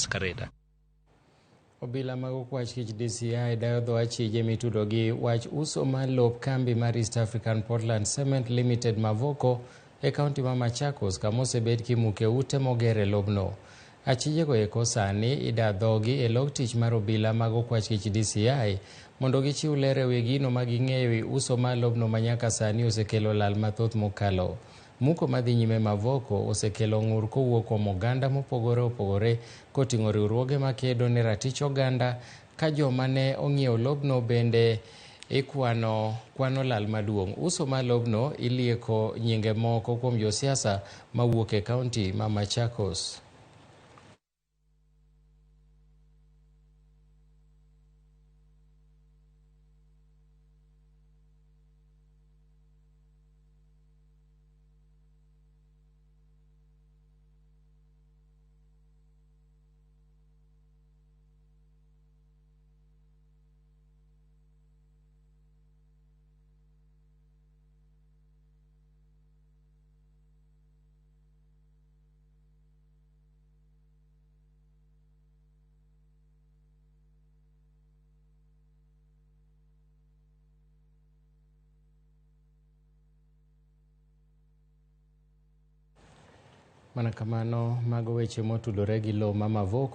Karita. Obila mag okwach kich DCI dayo dho achije mitudo gi wach uso mar lop kambi mar East African Portland Cement Limited Mavoko e kaunti ma Machakos kama osebed kimuke ute mogere lobno. Achijego eko sani ida dhogi e log tich mar obila mag okwach kich DCI mondo gichiw ler ewi gino ma ging'eyo e uso mar lobno ma nyaka sani osekelo lal mathoth mokalo. Muko madhi nyime Mavoko osekelo ng'ur kowuok kuom oganda mopogore opogore koting'o riwruoge makedo ne ratich oganda ka joma ne ong'iewo lobno bende kwano lal maduong'. Uso mar lobno ilieko nyinge moko kuom josiasa mawuok e kaunti ma Machakos. Mana kamano, mago weche motudore gi lo ma Mavoko